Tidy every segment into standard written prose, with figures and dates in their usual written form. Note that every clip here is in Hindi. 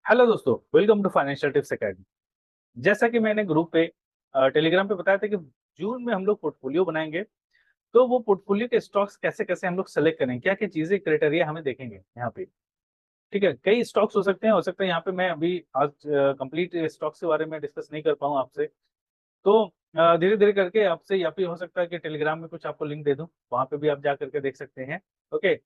हेलो दोस्तों, welcome to financial tips academy. जैसा कि मैंने ग्रुप पे टेलीग्राम पे बताया था कि जून में हम लोग पोर्टफोलियो बनाएंगे। तो वो पोर्टफोलियो के स्टॉक्स कैसे कैसे हम लोग सेलेक्ट करेंगे, क्या क्या चीजें क्राइटेरिया हमें देखेंगे यहाँ पे। ठीक है, कई स्टॉक्स हो सकते हैं यहाँ पे मैं अभी आज कंप्लीट स्टॉक्स के बारे में डिस्कस नहीं कर पाऊँ आपसे। तो धीरे धीरे करके आपसे या फिर हो सकता है कि टेलीग्राम में कुछ आपको लिंक दे दूं, वहां पे भी आप जा करके देख सकते हैं। ओके।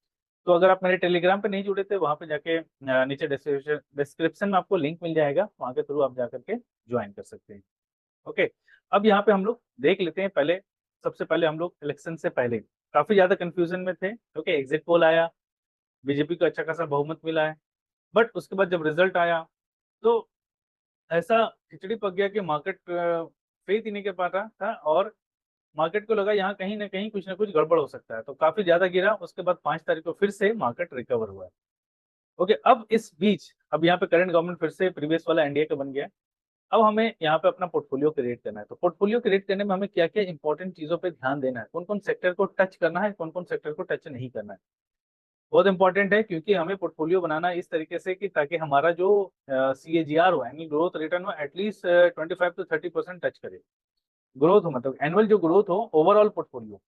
तो अगर आप मेरे टेलीग्राम पे नहीं जुड़े थे, वहां पे जाके नीचे डिस्क्रिप्शन में आपको लिंक मिल जाएगा, वहां के थ्रू आप जा करके ज्वाइन कर सकते हैं। ओके। अब यहाँ पे हम लोग देख लेते हैं पहले। सबसे पहले हम लोग इलेक्शन से पहले काफी ज्यादा कंफ्यूजन में थे। ओके, एग्जिट पोल आया, बीजेपी को अच्छा खासा बहुमत मिला है। बट उसके बाद जब रिजल्ट आया तो ऐसा खिचड़ी पक गया कि मार्केट फेथ ही नहीं कर पा रहा था, और मार्केट को लगा यहाँ कहीं ना कुछ गड़बड़ हो सकता है, तो काफी ज्यादा गिरा। उसके बाद 5 तारीख को फिर से मार्केट रिकवर हुआ है। ओके, अब इस बीच अब यहाँ पे करंट गवर्नमेंट फिर से प्रीवियस वाला एनडीए का बन गया है। अब हमें यहाँ पे अपना पोर्टफोलियो क्रिएट करना है। तो पोर्टफोलियो क्रिएट करने में हमें क्या क्या इंपॉर्टेंट चीजों पे ध्यान देना है, कौन कौन सेक्टर को टच करना है, कौन कौन सेक्टर को टच नहीं करना है, बहुत इंपॉर्टेंट है। क्योंकि हमें पोर्टफोलियो बनाना है इस तरीके से कि ताकि हमारा जो CAGR हो, यानी ग्रोथ रिटर्न हो, एटलीस्ट 25 to 30% टच करे। ग्रोथ हो मतलब एनुअल जो ग्रोथ हो ओवरऑल पोर्टफोलियो,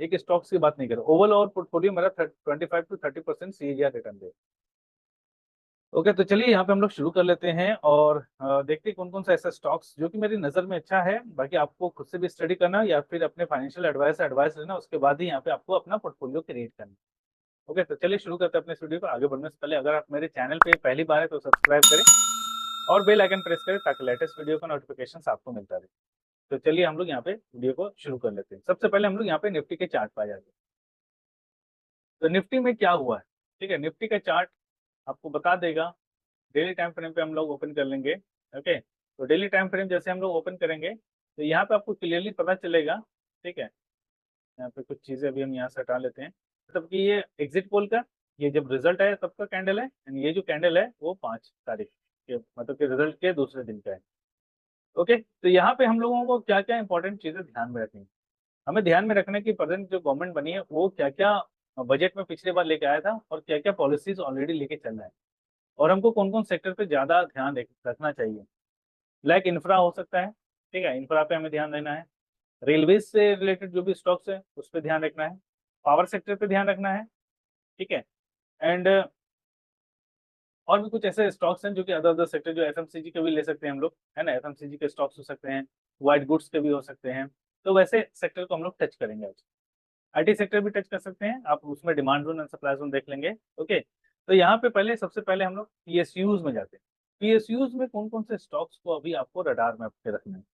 एक स्टॉक्स की बात नहीं करें, ओवरऑल पोर्टफोलियो मेरा 25 to 30% CAGR return they. Okay, तो चलिए यहाँ पे हम लोग शुरू कर लेते हैं और देखते हैं कौन कौन सा ऐसा स्टॉक्स जो कि मेरी नज़र में अच्छा है। बाकी आपको खुद से भी स्टडी करना या फिर अपने फाइनेंशियल एडवाइस से एडवाइस लेना, उसके बाद ही यहाँ पे आपको अपना पोर्टफोलियो क्रिएट करना। ओके, तो चलिए शुरू करते हैं अपने इस वीडियो को। आगे बढ़ने से पहले अगर आप मेरे चैनल पे पहली बार है तो सब्सक्राइब करें और बेल आइकन प्रेस करें ताकि लेटेस्ट वीडियो का नोटिफिकेशन आपको मिलता रहे। तो चलिए हम लोग यहाँ पे वीडियो को शुरू कर लेते हैं। सबसे पहले हम लोग यहाँ पे निफ्टी के चार्ट पे आ जाते हैं। तो निफ्टी में क्या हुआ है, ठीक है, निफ्टी का चार्ट आपको बता देगा। डेली टाइम फ्रेम पे हम लोग ओपन कर लेंगे। ओके, तो डेली टाइम फ्रेम जैसे हम लोग ओपन करेंगे तो यहाँ पे आपको क्लियरली पता चलेगा। ठीक है, यहाँ पे कुछ चीजें अभी हम यहाँ से हटा लेते हैं। मतलब कि ये एग्जिट पोल का, ये जब रिजल्ट आया तब का कैंडल है, and ये जो कैंडल है वो 5 तारीख के मतलब कि रिजल्ट के दूसरे दिन का है। ओके, तो यहाँ पे हम लोगों को क्या क्या इंपॉर्टेंट चीजें ध्यान में रखनी है। हमें ध्यान में रखना है कि प्रेजेंट जो गवर्नमेंट बनी है वो क्या क्या बजट में पिछले बार लेके आया था और क्या क्या पॉलिसीज ऑलरेडी लेके चल रहा है, और हमको कौन कौन सेक्टर पे ज्यादा ध्यान रखना चाहिए। लाइक इंफ्रा हो सकता है, ठीक है, इंफ्रा पे हमें ध्यान देना है। रेलवे से रिलेटेड जो भी स्टॉक्स है उस पर ध्यान रखना है। पावर सेक्टर पे ध्यान रखना है। ठीक है, एंड और भी कुछ ऐसे स्टॉक्स हैं जो कि अदर अदर सेक्टर, जो FMCG के भी ले सकते हैं हम लोग, है ना, FMCG के स्टॉक्स हो सकते हैं, वाइट गुड्स के भी हो सकते हैं। तो वैसे सेक्टर को हम लोग टच करेंगे आज। IT सेक्टर भी टच कर सकते हैं आप, उसमें demand zone and supply zone देख लेंगे। ओके, तो यहाँ पे पहले सबसे पहले हम लोग PSUs में जाते हैं। PSUs में कौन कौन से स्टॉक्स को अभी आपको रडार में पे रखना है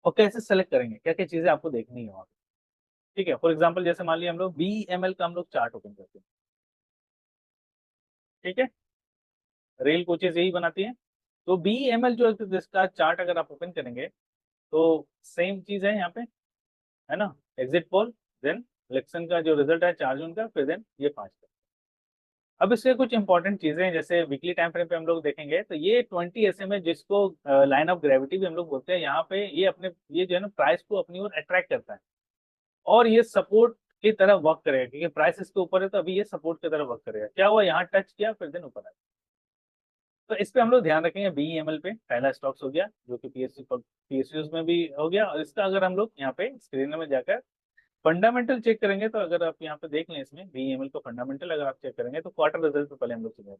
और कैसे सेलेक्ट करेंगे, क्या क्या चीजें आपको देखनी है वहाँ पे। ठीक है, फॉर एग्जाम्पल जैसे मान लिया हम लोग BEML का हम लोग चार्ट ओपन करते हैं। ठीक है, रेल कोचेज यही बनाती है। तो BEML जो है, जिसका चार्ट अगर आप ओपन करेंगे तो सेम चीज है यहाँ पे, है ना, एग्जिट पोल, देन इलेक्शन का जो रिजल्ट है 4 जून का, फिर देन ये 5 का। अब इसके कुछ इंपॉर्टेंट चीजें हैं, जैसे वीकली टाइम फ्रेम पे हम लोग देखेंगे तो ये 20 SMA जिसको लाइन ऑफ ग्रेविटी भी हम लोग बोलते हैं, यहाँ पे ये अपने ये जो है ना प्राइस को अपनी ओर अट्रैक्ट करता है और ये सपोर्ट की तरह वर्क करेगा, क्योंकि प्राइस इसके ऊपर है तो अभी ये सपोर्ट की तरह वर्क करेगा। क्या हुआ, यहाँ टच किया फिर दिन ऊपर आया। तो इस पे हम लोग ध्यान रखेंगे। BEML पे पहला स्टॉक्स हो गया जो कि PSUs में भी हो गया, और इसका अगर हम लोग यहाँ पे स्क्रीन में जाकर फंडामेंटल चेक करेंगे तो अगर आप यहाँ पे देख लें, इसमें BEML को फंडामेंटल अगर आप चेक करेंगे तो क्वार्टर रिजल्ट पे पहले हम लोग चलेंगे।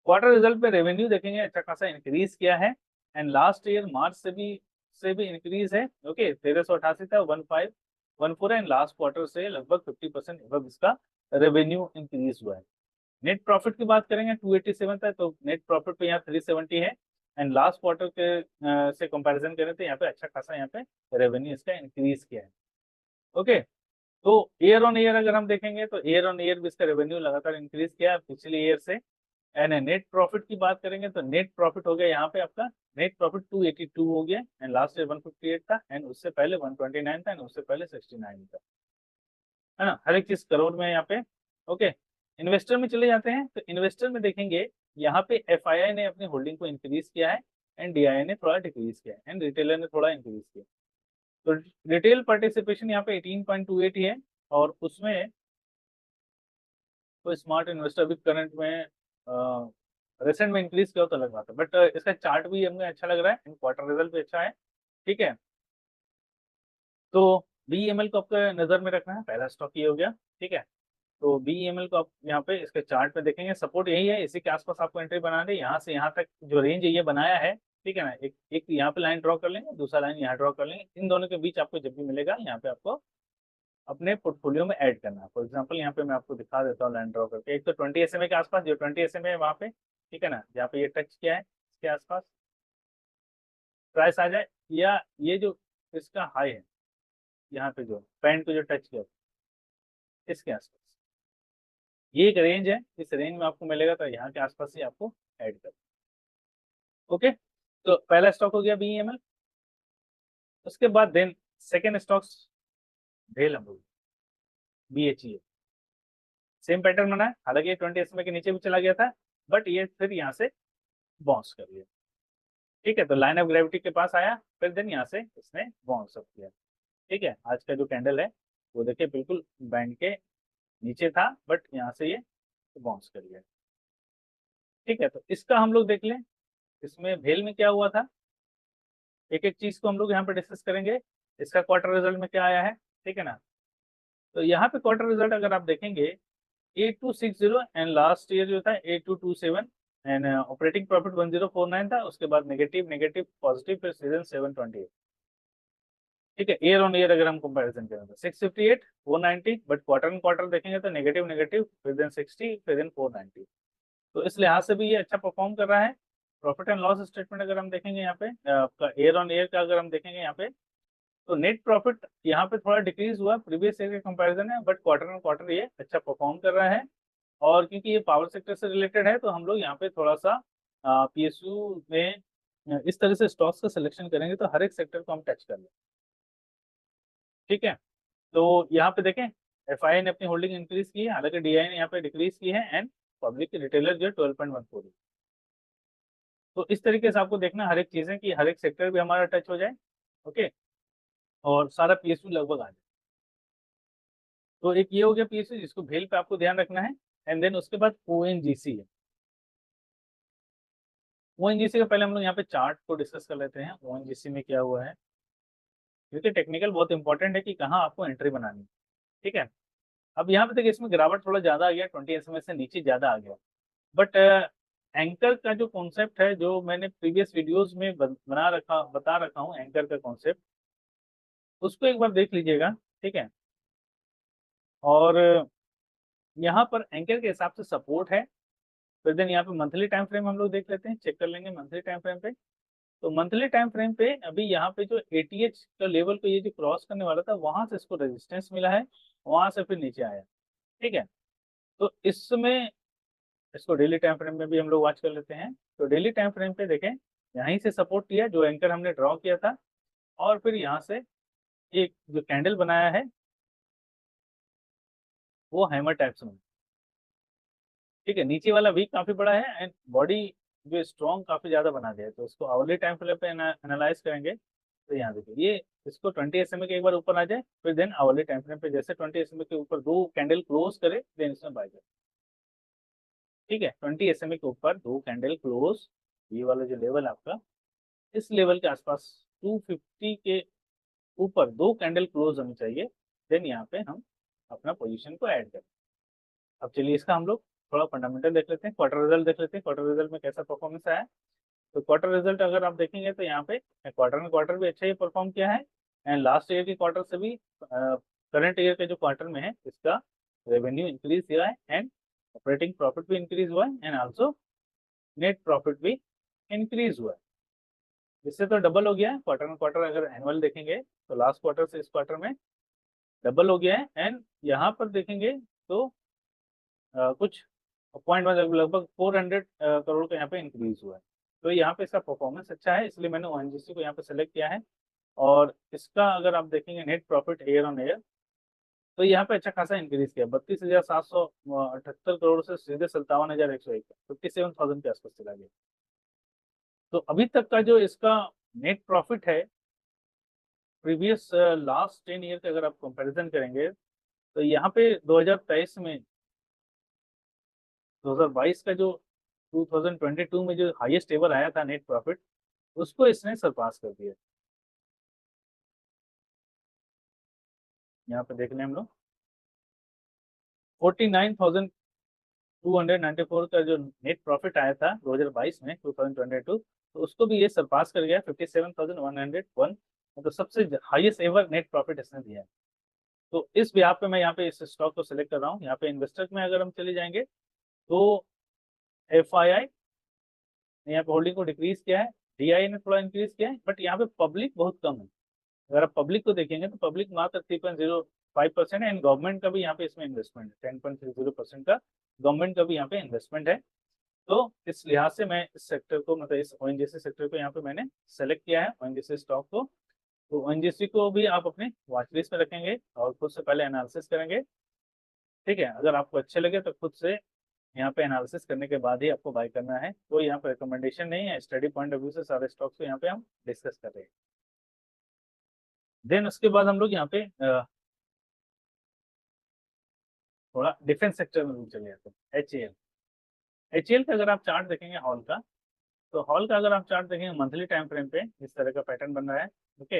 क्वार्टर रिजल्ट पे रेवेन्यू देखेंगे अच्छा खासा इंक्रीज किया है, एंड लास्ट ईयर मार्च से भी इंक्रीज है। ओके, 1388 था, 1514 है, एंड लास्ट क्वार्टर से लगभग 50% अब इसका रेवेन्यू इंक्रीज हुआ है। नेट प्रॉफिट की बात करेंगे 287 था, तो नेट प्रॉफिट पे यहाँ 370 है, एंड लास्ट क्वार्टर के से कंपैरिजन करें तो यहाँ पे अच्छा खासा यहाँ पे रेवेन्यू इसका इंक्रीज किया है। ओके, तो ईयर ऑन ईयर अगर हम देखेंगे तो ईयर ऑन ईयर भी इसका रेवेन्यू लगातार इंक्रीज किया है पिछले ईयर से। एंड नेट प्रॉफिट की बात करेंगे तो नेट प्रॉफिट हो गया यहाँ पे आपका, नेट प्रॉफिट 282 हो गया, एंड लास्ट ईयर 158 था, एंड उससे पहले 129 था, एंड उससे पहले 69 था, है ना, हर एक चीज करोड़ में यहाँ पे। ओके, इन्वेस्टर में चले जाते हैं तो इन्वेस्टर में देखेंगे यहाँ पे FII ने अपनी होल्डिंग को इंक्रीज किया है, एंड DII ने थोड़ा डिक्रीज किया है, एंड रिटेलर ने थोड़ा इंक्रीज किया। तो रिटेल पार्टिसिपेशन यहाँ पे 18.28 ही है, और उसमें तो स्मार्ट इन्वेस्टर भी करंट में रिसेंट में इंक्रीज किया हो तो अलग बात है, बट इसका चार्ट भी हमें अच्छा लग रहा है, क्वार्टर रिजल्ट भी अच्छा है। ठीक है, तो BEML को आपको नजर में रखना है, पहला स्टॉक ये हो गया। ठीक है, तो BEML को आप यहाँ पे इसके चार्ट पे देखेंगे, सपोर्ट यही है, इसी के आसपास आपको एंट्री बनाना है। यहाँ से यहाँ तक जो रेंज ये बनाया है, ठीक है ना, एक एक यहाँ पे लाइन ड्रॉ कर लेंगे, दूसरा लाइन यहाँ ड्रॉ कर लेंगे, इन दोनों के बीच आपको जब भी मिलेगा यहाँ पे आपको अपने पोर्टफोलियो में ऐड करना है। फॉर एग्जाम्पल यहाँ पे मैं आपको दिखा देता हूँ लाइन ड्रॉ करके, एक तो 20 SMA के आसपास, जो 20 SMA है वहाँ पे, ठीक है ना, जहाँ पे ये टच किया है इसके आसपास प्राइस आ जाए, या ये जो इसका हाई है यहाँ पे जो पैंट को जो टच किया इसके आसपास, ये एक रेंज है, इस रेंज में आपको मिलेगा, तो यहाँ के आसपास ही आपको ऐड कर। ओके, तो पहला स्टॉक हो गया BEML। उसके बाद देन सेकेंड स्टॉक्स भेल हम लोग BHEL, सेम पैटर्न बना है, हालांकि ये 20 SMA के नीचे भी चला गया था, बट ये फिर यहाँ से बाउंस कर लिया। ठीक है, तो लाइन ऑफ ग्रेविटी के पास आया, फिर देन यहाँ से इसने बाउंस अप किया। ठीक है, आज का जो कैंडल है वो देखिए बिल्कुल बैंड के नीचे था, बट यहाँ से ये बाउंस कर लिया। ठीक है, तो इसका हम लोग देख लें, इसमें भेल में क्या हुआ था, एक एक चीज को हम लोग यहाँ पे डिस्कस करेंगे। इसका क्वार्टर रिजल्ट में क्या आया है, ठीक है ना, तो यहाँ पे क्वार्टर रिजल्ट अगर आप देखेंगे 8260, एंड लास्ट ईयर जो था 8227, एंड ऑपरेटिंग प्रॉफिट 1049 था, उसके बाद नेगेटिव नेगेटिव पॉजिटिव, फिर सीजन 728। ठीक है, ईयर ऑन ईयर अगर हम कंपैरिजन करें तो 658 490, बट क्वार्टर ऑन क्वार्टर देखेंगे तो नेगेटिव नेगेटिव, फिर देन 60, फिर देन 490। तो इस लिहाज से भी ये अच्छा परफॉर्म कर रहा है। प्रॉफिट एंड लॉस स्टेटमेंट अगर हम देखेंगे यहाँ पे, आपका ईयर ऑन ईयर का अगर हम देखेंगे यहाँ पे, तो नेट प्रॉफिट यहाँ पे थोड़ा डिक्रीज हुआ प्रीवियस ईयर के कंपैरिजन है, बट क्वार्टर ऑन क्वार्टर ये अच्छा परफॉर्म कर रहा है। और क्योंकि ये पावर सेक्टर से रिलेटेड है, तो हम लोग यहाँ पे थोड़ा सा PSU में इस तरह से स्टॉक्स का सिलेक्शन करेंगे तो हर एक सेक्टर को हम टच कर लें। ठीक है, तो यहाँ पे देखें FII ने अपनी होल्डिंग इंक्रीज की है, हालांकि DI ने यहाँ पे डिक्रीज की है, एंड पब्लिक रिटेलर जो है 12.14। तो इस तरीके से आपको देखना हर एक चीजें कि हर एक सेक्टर भी हमारा टच हो जाए। ओके, और सारा PSU लगभग आ जाए। तो एक ये हो गया PSU जिसको भेल पे आपको ध्यान रखना है, एंड देन उसके बाद ONGC है। ONGC का पहले हम लोग यहाँ पे चार्ट को डिस्कस कर लेते हैं, ONGC में क्या हुआ है, क्योंकि टेक्निकल बहुत इंपॉर्टेंट है कि कहाँ आपको एंट्री बनानी है। ठीक है, अब यहाँ पे देखिए इसमें गिरावट थोड़ा ज्यादा आ गया, 20 SMA से नीचे ज्यादा आ गया, बट एंकर का जो कॉन्सेप्ट है, जो मैंने प्रीवियस वीडियोस में बता रखा हूँ, एंकर का कॉन्सेप्ट, उसको एक बार देख लीजिएगा। ठीक है, और यहाँ पर एंकर के हिसाब से सपोर्ट है, फिर देन यहाँ पे मंथली टाइम फ्रेम हम लोग देख लेते हैं, चेक कर लेंगे मंथली टाइम फ्रेम पे। तो मंथली टाइम फ्रेम पे अभी यहाँ पे जो ATH का लेवल को ये जो क्रॉस करने वाला था, वहां से इसको रेजिस्टेंस मिला है, वहां से फिर नीचे आया। ठीक है, तो इसमें इसको डेली टाइम फ्रेम में भी हम लोग वॉच कर लेते हैं। तो डेली टाइम फ्रेम पे देखें, यहीं से सपोर्ट किया जो एंकर हमने ड्रॉ किया था, और फिर यहाँ से एक जो कैंडल बनाया है वो हैमर टाइप्स में। ठीक है, नीचे वाला वीक काफी बड़ा है, एंड बॉडी जो स्ट्रॉन्ग काफी ज्यादा बना दिया है। तो इसको आवरली टाइम फ्रेम पे एनालाइज करेंगे, तो यहाँ देखिए ये इसको 20 SMA के एक बार ऊपर आ जाए, फिर देन आवरली टाइम फ्रेम पे जैसे 20 SMA के ऊपर दो कैंडल क्लोज करे, देन इसमें बाय जाए। ठीक है, 20 SMA के ऊपर दो कैंडल क्लोज, ये वाला जो लेवल आपका, इस लेवल के आसपास 250 के ऊपर दो कैंडल क्लोज होनी चाहिए, देन यहाँ पे हम अपना पोजीशन को ऐड करें। अब चलिए इसका हम लोग थोड़ा फंडामेंटल देख लेते हैं, क्वार्टर रिजल्ट देख लेते हैं, क्वार्टर रिजल्ट में कैसा परफॉर्मेंस आया है। तो क्वार्टर रिजल्ट अगर आप देखेंगे तो यहाँ पे क्वार्टर में क्वार्टर भी अच्छा ही परफॉर्म किया है, एंड लास्ट ईयर के क्वार्टर से भी करंट ईयर के जो क्वार्टर में है इसका रेवेन्यू इंक्रीज हुआ है, एंड ऑपरेटिंग प्रॉफिट भी इंक्रीज हुआ है, एंड आल्सो नेट प्रॉफिट भी इंक्रीज हुआ है। इससे तो डबल हो गया है, क्वार्टर में क्वार्टर अगर एनुअल देखेंगे तो लास्ट क्वार्टर से इस क्वार्टर में डबल हो गया है, एंड यहाँ पर देखेंगे तो कुछ पॉइंट लगभग 400 करोड़ का यहाँ पे इंक्रीज हुआ है। तो यहाँ पे इसका परफॉर्मेंस अच्छा है, इसलिए मैंने ONGC को यहाँ पे सेलेक्ट किया है। और इसका अगर आप देखेंगे net profit year on year, तो यहाँ पे अच्छा खासा इंक्रीज किया, 32,778 करोड़ से सीधे 57,101, 57,000 के आसपास चला गया। तो अभी तक का जो इसका नेट प्रॉफिट है, प्रीवियस लास्ट 10 ईयर का अगर आप कंपैरिजन करेंगे, तो यहाँ पे 2023 में 2022 का जो 2022 में जो हाईएस्ट एवर आया था नेट प्रॉफिट, उसको इसने सरपास कर दिया। यहाँ पे देख लें हम लोग 49,294 का जो नेट प्रॉफिट आया था 2022 में 2022, तो उसको भी ये सरपास कर गया 57,101, मतलब सबसे हाईएस्ट एवर नेट प्रॉफिट इसने दिया है। तो इस बिहार पे मैं यहाँ पे इस स्टॉक को सिलेक्ट कर रहा हूँ। यहाँ पे इन्वेस्टर में अगर हम चले जाएंगे तो FII ने यहाँ पे होल्डिंग को डिक्रीज किया है, DI ने थोड़ा इंक्रीज किया है, बट यहाँ पे पब्लिक बहुत कम है। अगर आप पब्लिक को देखेंगे तो पब्लिक मात्र 3.05% है, एंड गवर्नमेंट का भी यहाँ पे इसमें इन्वेस्टमेंट है 10.30% का गवर्नमेंट का भी यहाँ पे इन्वेस्टमेंट है। तो इस लिहाज से मैं इस सेक्टर को, मतलब इस ONGC सेक्टर को यहाँ पे मैंने सेलेक्ट किया है, ONGC स्टॉक को। तो ONGC को भी आप अपने वॉच लिस्ट में रखेंगे और खुद से पहले एनालिसिस करेंगे। ठीक है, अगर आपको अच्छे लगे तो खुद से यहाँ पे एनालिसिस करने के बाद ही आपको बाय करना है। कोई यहाँ पे रिकमेंडेशन नहीं है, स्टडी पॉइंट ऑफ व्यू से सारे स्टॉक्स को यहाँ पे हम डिस्कस कर रहे हैं। देन उसके बाद हम लोग यहाँ पे थोड़ा डिफेंस सेक्टर में भी चले जाते हैं। HAL का अगर आप चार्ट देखेंगे हॉल का, तो हॉल का अगर आप चार्ट देखेंगे मंथली टाइम फ्रेम पे इस तरह का पैटर्न बन रहा है। Okay,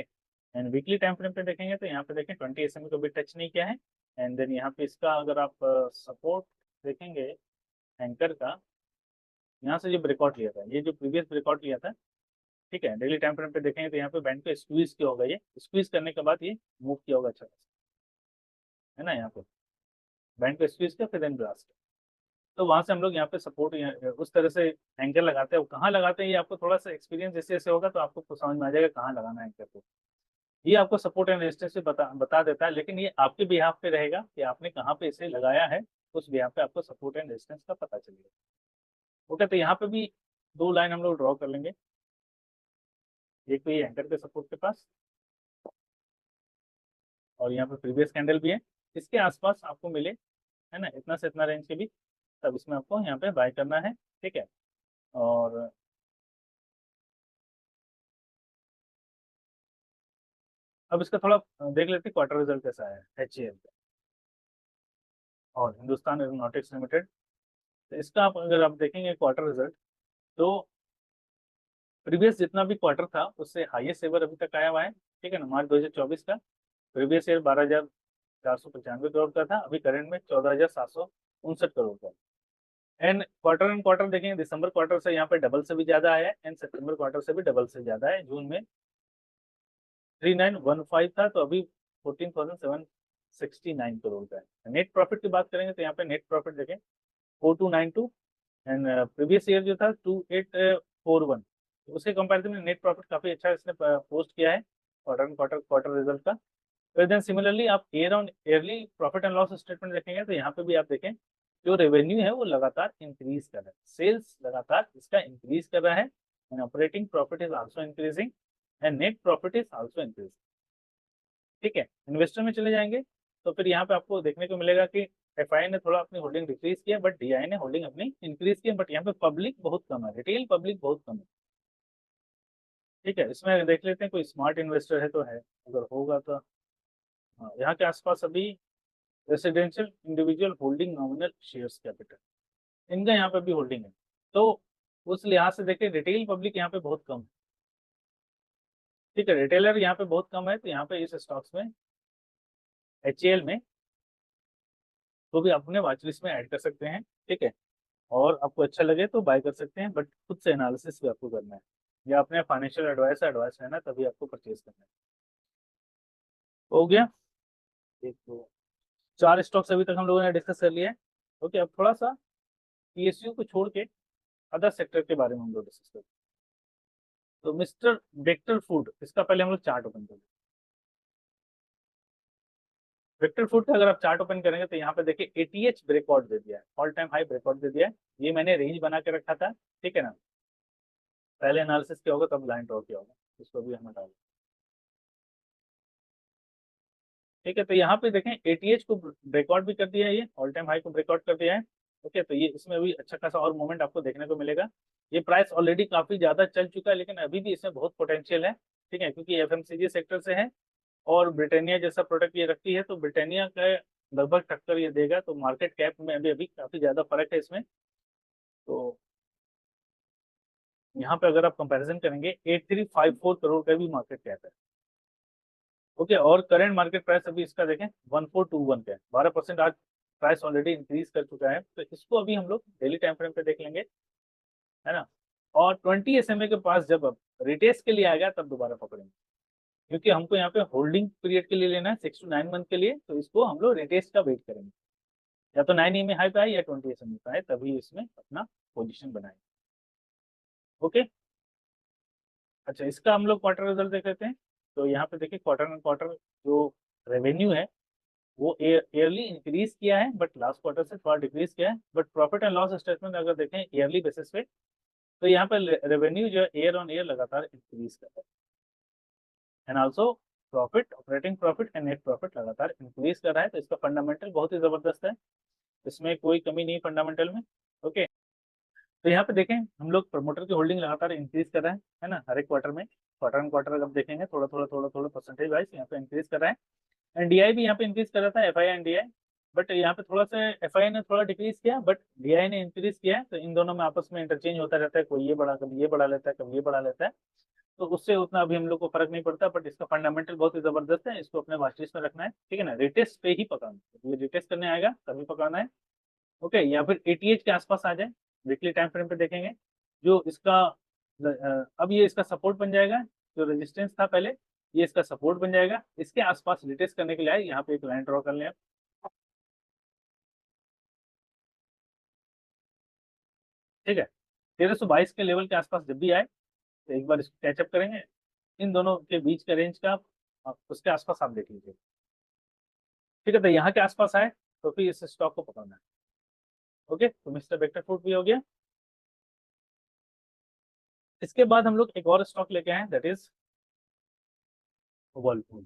and weekly time frame पे देखेंगे तो यहाँ पे देखें 20 SMA को भी टच नहीं किया है। एंड देन यहाँ पे इसका अगर आप सपोर्ट देखेंगे एंकर का, यहाँ से जो ब्रेकआउट लिया था, ये जो प्रीवियस ब्रेकआउट लिया था, ठीक है, डेली टाइम फ्रेम पे देखेंगे तो यहाँ पे बैंक पे स्क्वीज किया होगा, ये स्क्वीज करने के बाद ये मूव किया होगा अच्छा खासा, है ना। यहाँ पे बैंक पे स्क्वीज किया फिर देन ब्लास्ट, तो वहां से हम लोग यहाँ पे सपोर्ट उस तरह से एंकर लगाते हैं। वो कहाँ लगाते हैं ये आपको थोड़ा सा एक्सपीरियंस जैसे जैसे होगा तो आपको समझ में आ जाएगा कहाँ लगाना है एंकर को। ये आपको सपोर्ट एंड रेजिस्टेंस से बता देता है, लेकिन ये आपके बिहाफ पे रहेगा कि आपने कहाँ पे इसे लगाया है, उस बिहाफ पे आपको सपोर्ट एंड रेजिस्टेंस का पता चलेगा। ओके, तो यहाँ पे भी दो लाइन हम लोग ड्रॉ कर लेंगे, एक तो ये एंकर के सपोर्ट के पास और यहाँ पे प्रीवियस कैंडल भी है, इसके आसपास आपको मिले, है ना, इतना से इतना रेंज के भी, तब इसमें आपको यहाँ पे बाय करना है। ठीक है, और अब इसका थोड़ा देख लेते हैं क्वार्टर रिजल्ट कैसा है HAL का और हिंदुस्तान एरोनॉटिक्स लिमिटेड। तो इसका आप अगर आप देखेंगे क्वार्टर रिजल्ट, तो प्रीवियस जितना भी क्वार्टर था उससे हाईएस्ट एवर अभी तक आया हुआ है। ठीक है ना, मार्च 2024 का प्रीवियस ईयर 12,495 करोड़ का था, अभी करंट में 14,759 करोड़ का। एंड क्वार्टर देखेंगे, दिसंबर क्वार्टर से यहाँ पे डबल से भी ज्यादा आया है, एंड सितंबर क्वार्टर से भी डबल से ज्यादा है। जून में 3915 था, तो अभी 14,769 करोड़ का है। नेट प्रॉफिट की बात करेंगे तो यहाँ पे नेट प्रॉफिट देखें 4292, एंड प्रीवियस ईयर जो था 2841, तो उसके कंपैरिजन में नेट प्रॉफिट काफी अच्छा इसने पोस्ट किया है क्वार्टर रिजल्ट का। फिर देन सिमिलरली आप year on yearly profit and loss statement देखेंगे तो यहाँ पे भी आप देखें जो रेवेन्यू है वो लगातार इंक्रीज कर रहा है, सेल्स लगातार इसका इंक्रीज कर रहा है, and operating profit is also increasing, and net profit is also increasing. ठीक है, इन्वेस्टर में चले जाएंगे तो फिर यहाँ पे आपको देखने को मिलेगा कि FI ने थोड़ा अपनी होल्डिंग डिक्रीज किया, बट DI ने होल्डिंग अपनी इंक्रीज की, बट यहाँ पे पब्लिक बहुत कम है, रिटेल पब्लिक बहुत कम है। ठीक है, इसमें देख लेते हैं कोई स्मार्ट इन्वेस्टर है तो है, अगर होगा तो। हाँ, यहाँ के आसपास अभी residential individual holding nominal shares capital, इनका यहाँ पे भी होल्डिंग है, तो उस लिहाज से देखें रिटेल पब्लिक यहाँ पे बहुत कम है। ठीक है, रिटेलर यहाँ पे बहुत कम है, तो यहाँ पे इस स्टॉक्स में HAL में तो भी अपने वॉच लिस्ट में ऐड कर सकते हैं। ठीक है, और आपको अच्छा लगे तो बाय कर सकते हैं, बट खुद से एनालिसिस भी आपको करना है, या अपने फाइनेंशियल एडवाइस लेना, तभी आपको परचेज करना है। हो गया, एक दो चार स्टॉक्स अभी तक हम लोगों ने डिस्कस कर लिया है। ओके, अब थोड़ा सा PSU को छोड़ के अदर सेक्टर के बारे में हम लोग डिस्कस करते हैं। तो मिस्टर वेक्टर फूड, इसका पहले हम लोग चार्ट ओपन करेंगे। वेक्टर फूड का अगर आप चार्ट ओपन करेंगे तो यहाँ पे देखिए ATH ब्रेकआउट दे दिया है, ऑल टाइम हाई ब्रेकआउट दे दिया है। ये मैंने रेंज बना के रखा था, ठीक है ना, पहले एनालिसिस किया होगा तब लाइन ड्रॉ किया होगा, इसको भी हम हटा दें। ठीक है, तो यहाँ पे देखें ATH को ब्रेकआउट भी कर दिया है, ये ऑल टाइम हाई को ब्रेकआउट कर दिया है। ओके, तो ये इसमें भी अच्छा खासा और मूवमेंट आपको देखने को मिलेगा। ये प्राइस ऑलरेडी काफी ज्यादा चल चुका है, लेकिन अभी भी इसमें बहुत पोटेंशियल है। ठीक है, क्योंकि FMCG सेक्टर से है और ब्रिटानिया जैसा प्रोडक्ट ये रखती है, तो ब्रिटानिया का लगभग टक्कर ये देगा। तो मार्केट कैप में अभी अभी काफी ज्यादा फर्क है इसमें, तो यहाँ पे अगर आप कंपैरिजन करेंगे 8354 करोड़ का भी मार्केट कैप है। ओके, और करंट मार्केट प्राइस अभी इसका देखें 1421 का है, 12% आज प्राइस ऑलरेडी इंक्रीज कर चुका है। तो इसको अभी हम लोग डेली टाइम फ्रेम पे देख लेंगे, है ना। और 20 SMA के पास जब अब रिटेस्ट के लिए आएगा तब दोबारा पकड़ेंगे, क्योंकि हमको यहाँ पे होल्डिंग पीरियड के लिए लेना है 6 to 9 मंथ के लिए। तो इसको हम लोग रिटेस्ट का वेट करेंगे, या तो 9 EMA हाई पे आए या 20 SMA पे आए, तभी इसमें अपना पोजीशन बनाएंगे। ओके, अच्छा, इसका हम लोग क्वार्टर रिजल्ट देख लेते हैं। तो यहाँ पे देखिए क्वार्टर एंड क्वार्टर जो रेवेन्यू है वो ईयरली इंक्रीज किया है, बट लास्ट क्वार्टर से थोड़ा डिक्रीज किया है। But profit and loss statement अगर देखें ईयरली बेसिस पे, तो यहाँ पे रेवेन्यू जो है ईयर ऑन ईयर लगातार इंक्रीज कर रहा है, and also profit, operating profit and net profit लगातार इंक्रीज कर रहा है। तो इसका फंडामेंटल बहुत ही जबरदस्त है, इसमें कोई कमी नहीं फंडामेंटल में। ओके, तो यहाँ पे देखें हम लोग प्रमोटर की होल्डिंग लगातार इंक्रीज कर रहे हैं, है ना, हर एक क्वार्टर में। क्वार्टर एंड क्वार्टर अगर देखेंगे थोड़ा थोड़ा थोड़ा थोड़ा परसेंटेज वाइज यहाँ पे इंक्रीज कर रहा है। एंड DI भी यहाँ पे इंक्रीज कर रहा था, FI एंड DI, बट यहाँ पे थोड़ा सा FI ने थोड़ा डिक्रीज किया, बट DI ने इंक्रीज किया है। तो इन दोनों में आपस में इंटरचेंज होता रहता है, कोई ये बढ़ा, कभी ये बढ़ा लेता है, कभी ये बढ़ा लेता है। तो उससे उतना अभी हम लोग को फर्क नहीं पड़ता, बट इसका फंडामेंटल बहुत ही जबरदस्त है, इसको अपने वॉच लिस्ट में रखना है, ठीक है ना। रिटेस्ट पे ही पकड़ना है, ये रिटेस्ट करने आएगा तभी पकड़ना है। ओके, या फिर 88 के आसपास आ जाए, वीकली टाइम फ्रेम पे देखेंगे जो इसका अब ये इसका सपोर्ट बन जाएगा, जो रेजिस्टेंस था पहले ये इसका सपोर्ट बन जाएगा। इसके आसपास रिटेस्ट करने के लिए यहाँ पे एक लाइन ड्रॉ कर लें आप, ठीक है। 1322 के लेवल के आसपास जब भी आए तो एक बार इसको कैचअप करेंगे, इन दोनों के बीच का रेंज का उसके आसपास आप देख लीजिए, ठीक है। तो यहाँ के आसपास आए तो फिर इस स्टॉक को पकड़ना है। ओके, तो मिस्टर वेक्टर फूड भी हो गया। इसके बाद हम लोग एक और स्टॉक लेके आए, दैट इज वर्लपूल।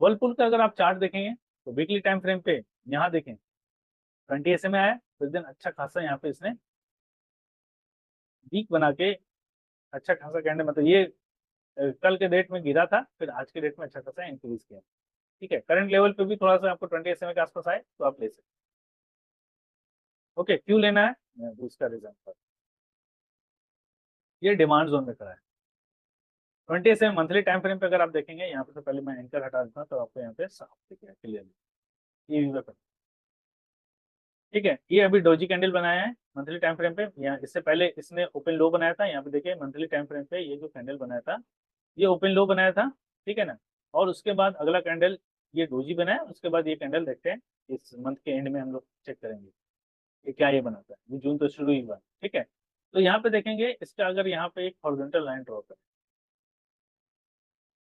वर्लपूल का अगर आप चार्ट देखेंगे तो वीकली टाइम फ्रेम पे यहाँ देखें 20 SMA आया, फिर दिन अच्छा खासा यहाँ पे इसने वीक बना के अच्छा खासा कैंडल, मतलब ये कल के डेट में गिरा था, फिर आज के डेट में अच्छा खासा इंक्रीज किया, ठीक है। करंट लेवल पे भी थोड़ा सा आपको 20 SMA के आसपास आए तो आप ले सकते हैं। ओके, क्यों लेना है, मैं उसका रीजन पर, ये डिमांड जोन में खड़ा है। 20 SMA मंथली टाइम फ्रेम पे अगर आप देखेंगे, यहाँ पे तो पहले मैं एंकर हटा देता हूँ तो आपको यहाँ पे साफ दिखेगा क्लियरली, ये ठीक है। ये अभी डोजी कैंडल बनाया है मंथली टाइम फ्रेम पे, यहाँ इससे पहले इसने ओपन लो बनाया था, यहाँ पे देखिए मंथली टाइम फ्रेम पे ये जो कैंडल बनाया था ये ओपन लो बनाया था, ठीक है ना। और उसके बाद अगला कैंडल ये डोजी बनाया, उसके बाद ये कैंडल देखते हैं इस मंथ के एंड में हम लोग चेक करेंगे कि क्या ये बनाता है। ये जून तो शुरू ही हुआ, ठीक है। तो यहाँ पे देखेंगे इसका अगर यहाँ पे एक हॉरिजॉन्टल लाइन ड्रॉ करें,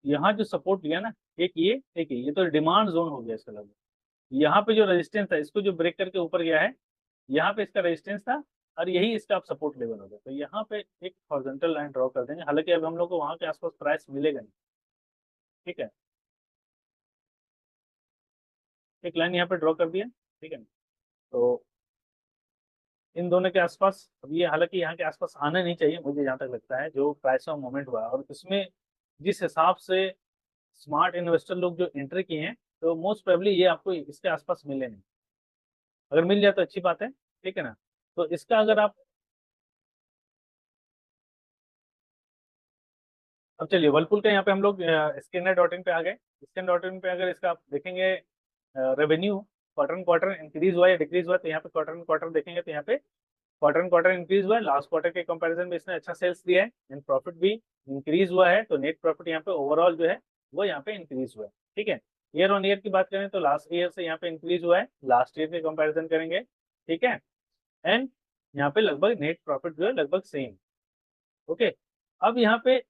यहाँ जो सपोर्ट लिया ना, एक ये तो डिमांड जोन हो गया इसका लगभग। यहाँ पे जो रेजिस्टेंस था इसको जो ब्रेक करके ऊपर गया है, यहाँ पे इसका रेजिस्टेंस था, और यही इसका आप सपोर्ट लेवल होगा। तो यहाँ पे एक हॉरिजॉन्टल लाइन ड्रॉ कर देंगे, हालांकि अब हम लोग को वहाँ के आसपास प्राइस मिलेगा नहीं, ठीक है। एक लाइन यहाँ पे ड्रॉ कर दिया, ठीक है। तो इन दोनों के आसपास अब ये, हालांकि यहाँ के आसपास आना नहीं चाहिए मुझे जहाँ तक लगता है, जो प्राइस ऑफ मोमेंट हुआ है और इसमें जिस हिसाब से स्मार्ट इन्वेस्टर लोग जो एंट्री किए हैं, तो मोस्ट प्रोबेबली ये आपको इसके आसपास मिले नहीं। अगर मिल जाए तो अच्छी बात है, ठीक है ना। तो इसका अगर आप, अब चलिए वर्लपूल का यहाँ पे हम लोग स्कैनर डॉट इन पे आ गए। स्कैन डॉट इन पे अगर इसका आप देखेंगे रेवेन्यू क्वार्टर क्वार्टर इंक्रीज हुआ या डिक्रीज हुआ, तो यहाँ पे क्वार्टर क्वार्टर देखेंगे तो यहाँ पे क्वार्टर क्वार्टर इंक्रीज हुआ है। लास्ट क्वार्टर के कंपैरिजन में इसने अच्छा सेल्स दिया है, एंड प्रॉफिट भी इंक्रीज हुआ है। तो नेट प्रॉफिट यहाँ पे ओवरऑल जो है वो यहाँ पे इंक्रीज हुआ है, ठीक है। ईयर ऑन ईयर की बात करें तो लास्ट ईयर से यहाँ पे इंक्रीज हुआ है, लास्ट ईयर के कंपैरिजन करेंगे, ठीक है। एंड यहाँ पे लगभग नेट प्रॉफिट जो है लगभग सेम। ओके, अब यहाँ पे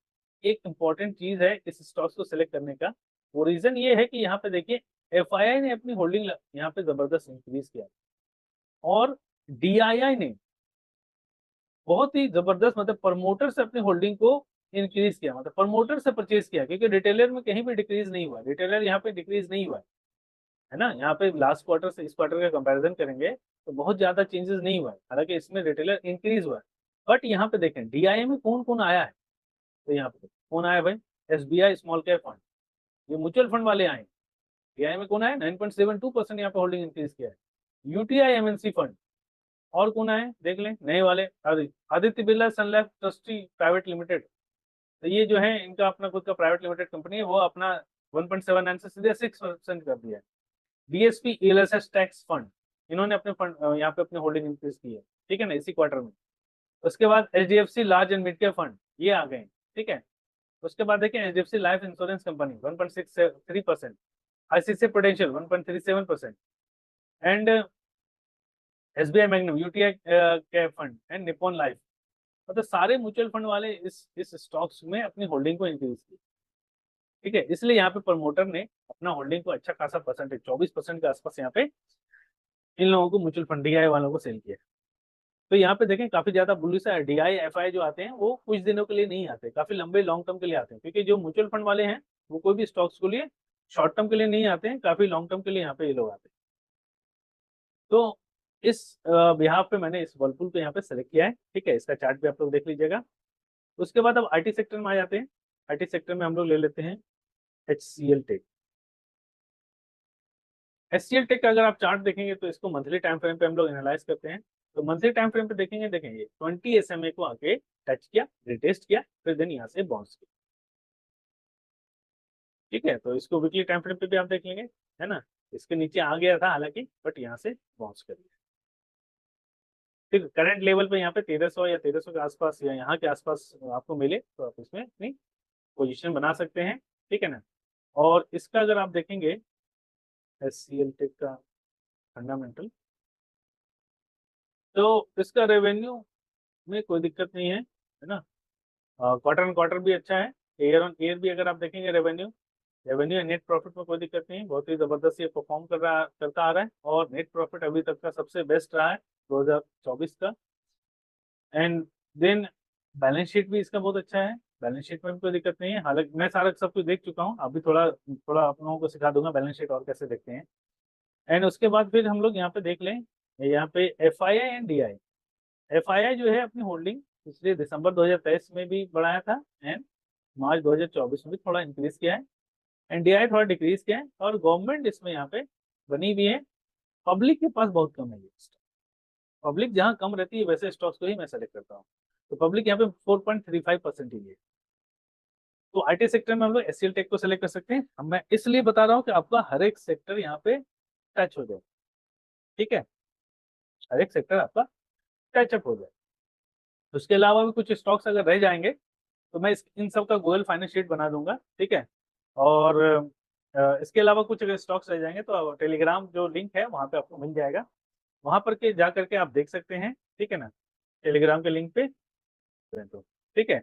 एक इम्पॉर्टेंट चीज है इस स्टॉक्स को सिलेक्ट करने का, वो रीजन ये है कि यहाँ पे देखिए FII ने अपनी होल्डिंग यहाँ पे जबरदस्त इंक्रीज किया, और DII ने बहुत ही जबरदस्त, मतलब प्रमोटर से अपनी होल्डिंग को इंक्रीज किया, मतलब प्रमोटर से परचेज किया, क्योंकि रिटेलर में कहीं भी डिक्रीज नहीं हुआ, रिटेलर यहाँ पे डिक्रीज नहीं हुआ है ना। यहाँ पे लास्ट क्वार्टर से इस क्वार्टर का कंपैरिजन करेंगे तो बहुत ज्यादा चेंजेस नहीं हुआ है, हालांकि इसमें रिटेलर इंक्रीज हुआ है। बट यहाँ पे देखें DII में कौन कौन आया है, तो यहाँ पे कौन आया भाई, SBI स्मॉल कैप फंड, ये म्यूचुअल फंड वाले आए। DII में कौन आया, 9.72% यहाँ पे होल्डिंग इंक्रीज किया है। UTI MNC फंड और कौन आए देख लें, नए वाले आदित्य बिरला सन लाइफ ट्रस्टी प्राइवेट लिमिटेड। तो ये जो है इनका अपना खुद का प्राइवेट लिमिटेड कंपनी है, वो अपना 1.79 से सीधे 6% कर दिया है। डीएसपी ईएलएसएस टैक्स फंड, इन्होंने अपने फंड यहाँ पे अपनी होल्डिंग इंक्रीज की है, ठीक है ना, इसी क्वार्टर में। उसके बाद HDFC large and mid cap fund, ये आ गए, ठीक है। उसके बाद देखिए HDFC life insurance company 1.63%, ICC prudential 1.37% and SBI magnum, UTI cap fund and Nippon life. मतलब सारे म्यूचुअल फंड वाले इस स्टॉक्स में अपनी होल्डिंग को इंक्रीज की, ठीक है। इसलिए यहाँ पे प्रमोटर ने अपना होल्डिंग को अच्छा खासा परसेंटेज 24% के आसपास यहाँ पे इन लोगों को म्यूचुअल फंड डीआई वालों को सेल किया। तो यहाँ पे देखें काफी ज्यादा बुलिश है। डीआई एफआई जो आते हैं वो कुछ दिनों के लिए नहीं आते, काफी लंबे लॉन्ग टर्म के लिए आते हैं, क्योंकि जो म्यूचुअल फंड वाले हैं वो कोई भी स्टॉक्स के लिए शॉर्ट टर्म के लिए नहीं आते हैं, काफी लॉन्ग टर्म के लिए यहाँ पे ये लोग आते हैं। तो इस यहाँ पे मैंने इस वर्लपुल को यहाँ पे सेलेक्ट किया है, ठीक है। इसका चार्ट भी आप लोग देख लीजिएगा। उसके बाद अब आईटी सेक्टर में आ जाते हैं। आईटी सेक्टर में हम लोग ले लेते हैं HCL टेक। HCL टेक का अगर आप चार्ट देखेंगे तो इसको मंथली टाइम फ्रेम पे हम लोग एनालाइज करते हैं। तो मंथली टाइम फ्रेम पे देखेंगे, देखेंगे 20 SMA को आके टच किया, रिटेस्ट किया, फिर देन यहाँ से बाउंस किया, ठीक है। तो इसको वीकली टाइम फ्रेम पे भी आप देख लेंगे, है ना। इसके नीचे आ गया था हालांकि, बट यहाँ से बाउंस कर लिया, ठीक है। करंट लेवल पे यहाँ पे 1300 या 1300 के आसपास या यहाँ के आसपास आपको मिले तो आप इसमें अपनी पोजीशन बना सकते हैं, ठीक है ना। और इसका अगर आप देखेंगे HCL टेक का फंडामेंटल, तो इसका रेवेन्यू में कोई दिक्कत नहीं है ना। क्वार्टर ऑन क्वार्टर भी अच्छा है, ईयर ऑन ईयर भी अगर आप देखेंगे revenue revenue and net profit में कोई दिक्कत नहीं है, बहुत ही जबरदस्त ये परफॉर्म करता आ रहा है। और नेट प्रॉफिट अभी तक का सबसे बेस्ट रहा है 2024 का। एंड देन बैलेंस शीट भी इसका बहुत अच्छा है, बैलेंस शीट में भी कोई दिक्कत नहीं है। हालांकि मैं सारा सब कुछ देख चुका हूँ, अभी थोड़ा थोड़ा आप लोगों को सिखा दूंगा बैलेंस शीट और कैसे देखते हैं। एंड उसके बाद फिर हम लोग यहाँ पे देख लें, यहाँ पे FII एंड DI। FII जो है अपनी होल्डिंग पिछले दिसंबर 2023 में भी बढ़ाया था एंड मार्च 2024 में भी थोड़ा इंक्रीज किया है, एंड DI थोड़ा डिक्रीज किया है। और गवर्नमेंट इसमें यहाँ पे बनी हुई है, पब्लिक के पास बहुत कम है ये स्टॉक। पब्लिक जहाँ कम रहती है वैसे स्टॉक्स को ही मैं सेलेक्ट करता हूँ। तो पब्लिक यहाँ पे 4.35% ही है। तो आईटी सेक्टर में हम लोग HCL टेक को सेलेक्ट कर सकते हैं। अब मैं इसलिए बता रहा हूँ कि आपका हर एक सेक्टर यहाँ पे टच हो जाए, ठीक है, हर एक सेक्टर आपका टचअप हो जाए। उसके अलावा भी कुछ स्टॉक्स अगर रह जाएंगे तो मैं इन सब का गूगल फाइनेंस शीट बना दूंगा, ठीक है। और इसके अलावा कुछ अगर स्टॉक्स रह जाएंगे तो टेलीग्राम जो लिंक है वहाँ पे आपको मिल जाएगा, वहां पर के जा करके आप देख सकते हैं, ठीक है ना, टेलीग्राम के लिंक पे। तो ठीक है,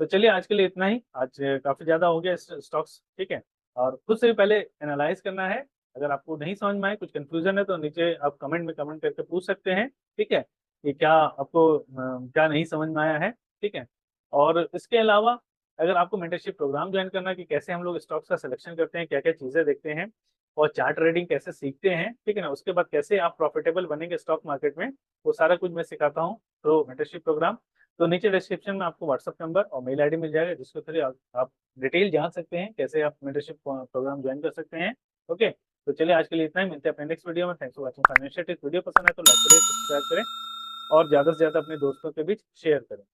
तो चलिए आज के लिए इतना ही। आज काफी ज्यादा हो गया स्टॉक्स, ठीक है। और खुद से भी पहले एनालाइज करना है। अगर आपको नहीं समझ में आए, कुछ कंफ्यूजन है, तो नीचे आप कमेंट में कमेंट करके पूछ सकते हैं, ठीक है, कि क्या आपको क्या नहीं समझ में आया है, ठीक है। और इसके अलावा अगर आपको मेंटरशिप प्रोग्राम ज्वाइन करना है कि कैसे हम लोग स्टॉक्स का सिलेक्शन करते हैं, क्या क्या चीजें देखते हैं, और चार्ट ट्रेडिंग कैसे सीखते हैं, ठीक है ना, उसके बाद कैसे आप प्रॉफिटेबल बनेंगे स्टॉक मार्केट में, वो सारा कुछ मैं सिखाता हूँ तो मेंटरशिप प्रोग्राम। तो नीचे डिस्क्रिप्शन में आपको व्हाट्सएप नंबर और मेल आईडी मिल जाएगा, जिसके थ्रू आप डिटेल जान सकते हैं कैसे आप मेंटरशिप प्रोग्राम ज्वाइन कर सकते हैं। ओके, तो चलिए आज के लिए इतना ही, मिलते हैं अपने नेक्स्ट वीडियो में। Thanks for watching financial tips. Video पसंद है तो लाइक करें, सब्सक्राइब करें और ज्यादा से ज्यादा अपने दोस्तों के बीच शेयर करें।